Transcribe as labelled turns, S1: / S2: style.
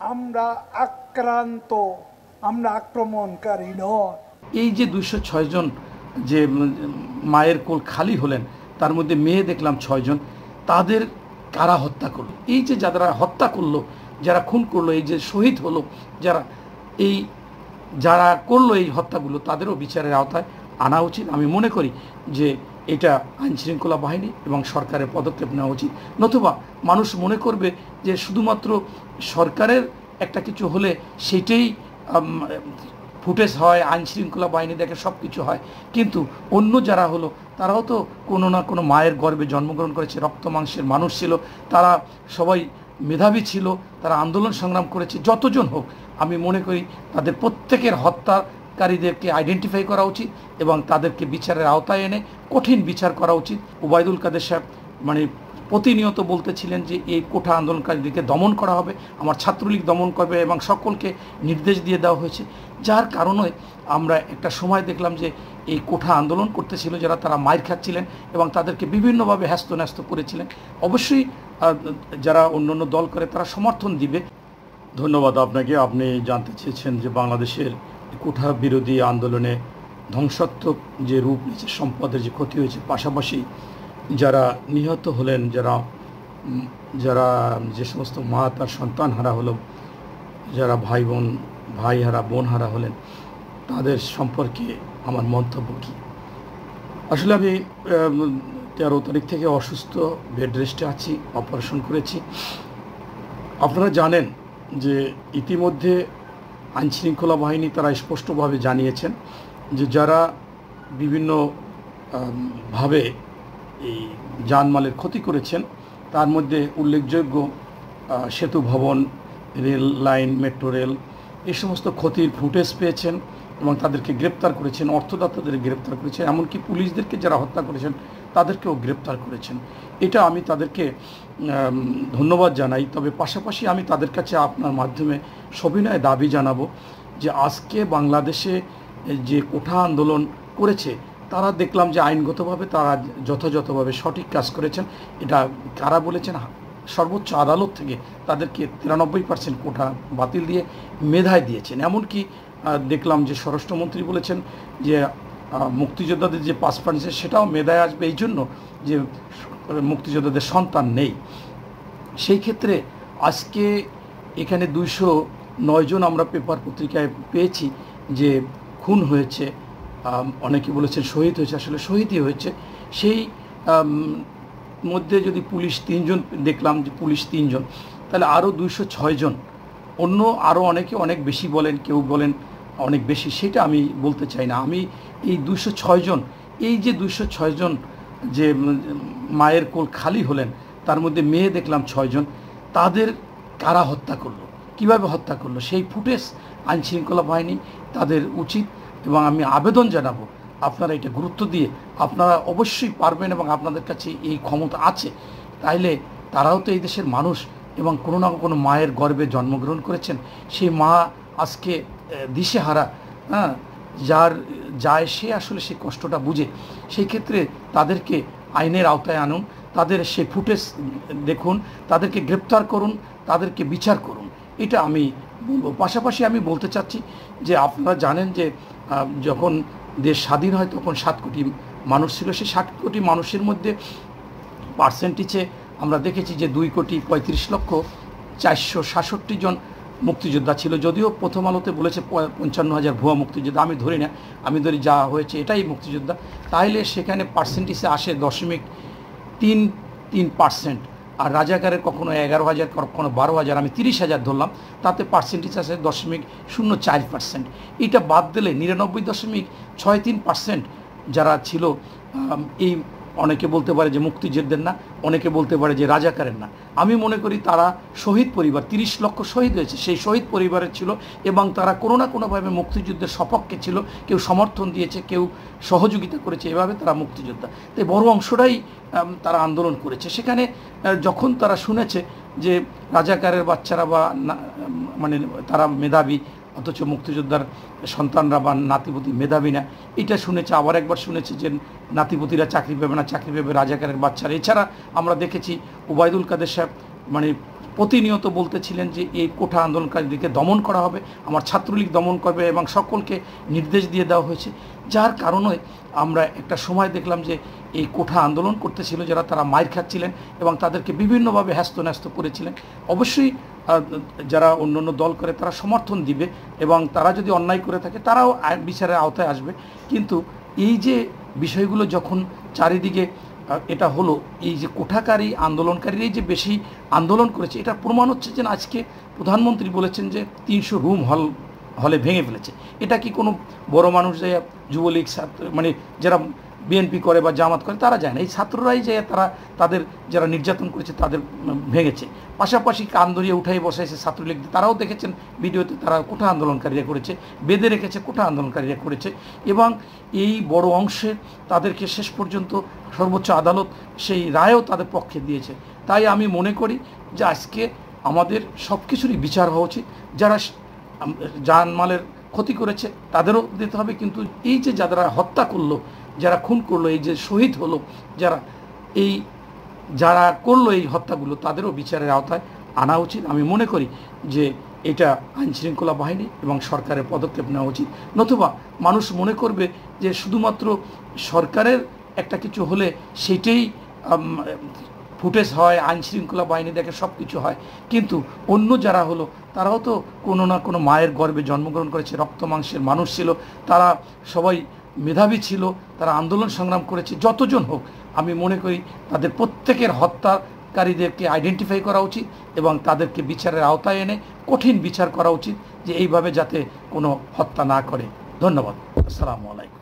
S1: আমরা আক্রান্ত, আমরা আক্রমণকারী নয়।
S2: এই যে 206 জন যে মায়ের কোল খালি হলেন, তার মধ্যে মেয়ে দেখলাম 6 জন, তাদের কারা হত্যা করলো? এই যে যারা হত্যা করলো, যারা খুন করলো, এই যে শহীদ হলো, যারা করলো এই হত্যাগুলো, তাদেরও বিচারের আওতায় আনা উচিত। আমি মনে করি যে এটা আইনশৃঙ্খলা বাহিনী এবং সরকারের পদক্ষেপ নেওয়া উচিত। নতুবা মানুষ মনে করবে যে শুধুমাত্র সরকারের একটা কিছু হলে সেটাই ফুটেজ হয়, আইনশৃঙ্খলা বাহিনী দেখে সব কিছু হয়, কিন্তু অন্য যারা হলো তারাও তো কোনো না কোনো মায়ের গর্ভে জন্মগ্রহণ করেছে, রক্ত মাংসের মানুষ ছিল, তারা সবাই মেধাবী ছিল, তারা আন্দোলন সংগ্রাম করেছে। যতজন হোক, আমি মনে করি তাদের প্রত্যেকের হত্যাকারীদেরকে আইডেন্টিফাই করা উচিত এবং তাদেরকে বিচারের আওতায় এনে কঠিন বিচার করা উচিত। ওবায়দুল কাদের সাহেব প্রতিনিয়ত বলতেছিলেন যে এই কোঠা আন্দোলনকারীদেরকে দমন করা হবে, আমার ছাত্রলীগ দমন করবে এবং সকলকে নির্দেশ দিয়ে দেওয়া হয়েছে। যার কারণে আমরা একটা সময় দেখলাম যে এই কোঠা আন্দোলন করতেছিল যারা, তারা মাইর খাচ্ছিলেন এবং তাদেরকে বিভিন্নভাবে হ্যাস্ত করেছিলেন। অবশ্যই যারা অন্যান্য দল করে তারা সমর্থন দিবে। ধন্যবাদ আপনাকে। আপনি জানতে চেয়েছেন যে বাংলাদেশের কোঠা বিরোধী আন্দোলনে ধ্বংসাত্মক যে রূপ নিয়েছে, সম্পদের যে ক্ষতি হয়েছে, পাশাপাশি যারা নিহত হলেন, যারা যে সমস্ত মা তার সন্তান হারা হলো, যারা ভাই হারা বোন হারা হলেন, তাদের সম্পর্কে আমার মন্তব্য কী? আসলে আমি 13 তারিখ থেকে অসুস্থ, বেড রেস্টে আছি, অপারেশন করেছি। আপনারা জানেন যে ইতিমধ্যে আইনশৃঙ্খলা বাহিনী তারা স্পষ্টভাবে জানিয়েছেন যে যারা বিভিন্ন ভাবে এই জানমালের ক্ষতি করেছেন, তার মধ্যে উল্লেখযোগ্য সেতু ভবন, রেল লাইন, মেট্রো রেল, এই সমস্ত ক্ষতির ফুটেজ পেয়েছেন এবং তাদেরকে গ্রেপ্তার করেছেন, অর্থদাতাদের গ্রেপ্তার করেছেন, এমনকি পুলিশদেরকে যারা হত্যা করেছেন তাদেরকেও গ্রেপ্তার করেছেন। এটা আমি তাদেরকে ধন্যবাদ জানাই। তবে পাশাপাশি আমি তাদের কাছে আপনার মাধ্যমে সবিনয় দাবি জানাবো যে আজকে বাংলাদেশে যে কোঠা আন্দোলন করেছে, তারা দেখলাম যে আইনগতভাবে তারা যথাযথভাবে সঠিক কাজ করেছেন। এটা কারা বলেছেন? সর্বোচ্চ আদালত থেকে তাদেরকে 93% কোঠা বাতিল দিয়ে মেধায় দিয়েছেন। এমনকি দেখলাম যে স্বরাষ্ট্রমন্ত্রী বলেছেন যে মুক্তিযোদ্ধাদের যে পাসপোর্ট আছে সেটাও মেধায় আসবে, এই জন্য যে মুক্তিযোদ্ধাদের সন্তান নেই। সেই ক্ষেত্রে আজকে এখানে 209 জন আমরা পেপার পত্রিকায় পেয়েছি যে খুন হয়েছে, অনেকে বলেছেন শহীদ হয়েছে, আসলে শহীদই হয়েছে। সেই মধ্যে যদি পুলিশ 3 জন দেখলাম, যে পুলিশ 3 জন, তাহলে আরও 206 জন, অন্য আরও অনেকে অনেক বেশি বলেন, কেউ বলেন অনেক বেশি, সেটা আমি বলতে চাই না। আমি এই 206 জন, এই যে 206 জন যে মায়ের কোল খালি হলেন, তার মধ্যে মেয়ে দেখলাম 6 জন, তাদের কারা হত্যা করলো, কিভাবে হত্যা করলো, সেই ফুটেজ আইনশৃঙ্খলা বাহিনী তাদের উচিত। এবং আমি আবেদন জানাবো আপনারা এটা গুরুত্ব দিয়ে, আপনারা অবশ্যই পারবেন এবং আপনাদের কাছে এই ক্ষমতা আছে, তাইলে তারাও তো এই দেশের মানুষ এবং কোনো না কোনো মায়ের গর্ভে জন্মগ্রহণ করেছেন। সেই মা আজকে দিশেহারা, যার যায় সে আসলে সেই কষ্টটা বুঝে। সেই ক্ষেত্রে তাদেরকে আইনের আওতায় আনুন, তাদের সে ফুটেজ দেখুন, তাদেরকে গ্রেপ্তার করুন, তাদেরকে বিচার করুন, এটা আমি বলবো। পাশাপাশি আমি বলতে চাচ্ছি যে আপনারা জানেন যে যখন দেশ স্বাধীন হয় তখন 7 কোটি মানুষ ছিল। সেই 7 কোটি মানুষের মধ্যে পার্সেন্টেজে আমরা দেখেছি যে 2,35,467 জন মুক্তিযোদ্ধা ছিল। যদিও প্রথম আলোতে বলেছে 55,000 ভুয়া মুক্তিযোদ্ধা, আমি ধরি না, আমি ধরি যা হয়েছে এটাই মুক্তিযোদ্ধা। তাইলে সেখানে পার্সেন্টেজে আসে 0.33%, আর রাজাকারের কখনো 11,000, কখনো 12,000, আমি 30,000 ধরলাম, তাতে পার্সেন্টেজ আছে 0.04%। এটা বাদ দিলে 99.63% যারা ছিল, এই অনেকে বলতে পারে যে মুক্তিযোদ্ধার না, অনেকে বলতে পারে যে রাজাকারের না। আমি মনে করি তারা শহীদ পরিবার, 30 লক্ষ শহীদ হয়েছে, সেই শহীদ পরিবারের ছিল এবং তারা কোনো না কোনোভাবে মুক্তিযুদ্ধের সপক্ষে ছিল, কেউ সমর্থন দিয়েছে, কেউ সহযোগিতা করেছে, এভাবে তারা মুক্তিযোদ্ধা। তাই বড় অংশটাই তারা আন্দোলন করেছে। সেখানে যখন তারা শুনেছে যে রাজাকারের বাচ্চারা বা মানে তারা মেধাবী, অথচ মুক্তিযোদ্ধার সন্তানরা বা নাতিপতি মেধাবী না, এটা শুনেছে। আবার একবার শুনেছে যে নাতিপতিরা চাকরি পাবে না, চাকরি পাবে রাজাকারের বাচ্চারা। এছাড়া আমরা দেখেছি ওবায়দুল কাদের সাহেব প্রতিনিয়ত বলতেছিলেন যে এই কোঠা আন্দোলনকারীদেরকে দমন করা হবে, আমার ছাত্রলীগ দমন করবে এবং সকলকে নির্দেশ দিয়ে দেওয়া হয়েছে। যার কারণে আমরা একটা সময় দেখলাম যে এই কোঠা আন্দোলন করতেছিল যারা, তারা মাইর খাচ্ছিলেন এবং তাদেরকে বিভিন্নভাবে হ্যাস্ত করেছিলেন। অবশ্যই যারা অন্য অন্য দল করে তারা সমর্থন দিবে এবং তারা যদি অন্যায় করে থাকে তারাও বিচারের আওতায় আসবে। কিন্তু এই যে বিষয়গুলো যখন চারিদিকে এটা হলো, এই যে কোঠাকারী আন্দোলনকারীরাই যে বেশি আন্দোলন করেছে, এটা প্রমাণ হচ্ছে যে আজকে প্রধানমন্ত্রী বলেছেন যে 300 রুম হলে ভেঙে ফেলেছে। এটা কি কোনো বড় মানুষ যায়, যুবলীগ ছাত্র মানে যারা বিএনপি করে বা জামাত করে তারা যায় না, এই ছাত্ররাই যায় তারা তাদের যারা নির্যাতন করেছে তাদের ভেঙেছে। পাশাপাশি কান ধরিয়ে উঠাই বসাইছে ছাত্রলীগ, তারাও দেখেছেন ভিডিওতে, তারা কোঠা আন্দোলনকারীরা করেছে, বেঁধে রেখেছে কোঠা আন্দোলনকারীরা করেছে। এবং এই বড় অংশে তাদেরকে শেষ পর্যন্ত সর্বোচ্চ আদালত সেই রায়ও তাদের পক্ষে দিয়েছে। তাই আমি মনে করি যে আজকে আমাদের সব কিছুরই বিচার হওয়া উচিত। যারা জানমালের ক্ষতি করেছে তাদেরও দিতে হবে, কিন্তু এই যে যারা হত্যা করলো, যারা খুন করলো, এই যে শহীদ হলো, যারা করলো এই হত্যাগুলো, তাদেরও বিচারের আওতায় আনা উচিত। আমি মনে করি যে এটা আইনশৃঙ্খলা বাহিনী এবং সরকারের পদক্ষেপ নেওয়া উচিত। নতুবা মানুষ মনে করবে যে শুধুমাত্র সরকারের একটা কিছু হলে সেটাই ফুটেজ হয়, আইনশৃঙ্খলা বাহিনী দেখে সব কিছু হয়। কিন্তু অন্য যারা হলো তারাও তো কোনো না কোনো মায়ের গর্ভে জন্মগ্রহণ করেছে, রক্ত মাংসের মানুষ ছিল, তারা সবাই মেধাবী ছিল, তারা আন্দোলন সংগ্রাম করেছে। যতজন হোক, আমি মনে করি তাদের প্রত্যেকের হত্যাকারীদেরকে আইডেন্টিফাই করা উচিত এবং তাদেরকে বিচারের আওতায় এনে কঠিন বিচার করা উচিত, যে এইভাবে যাতে কোনো হত্যা না করে। ধন্যবাদ। আসসালামু আলাইকুম।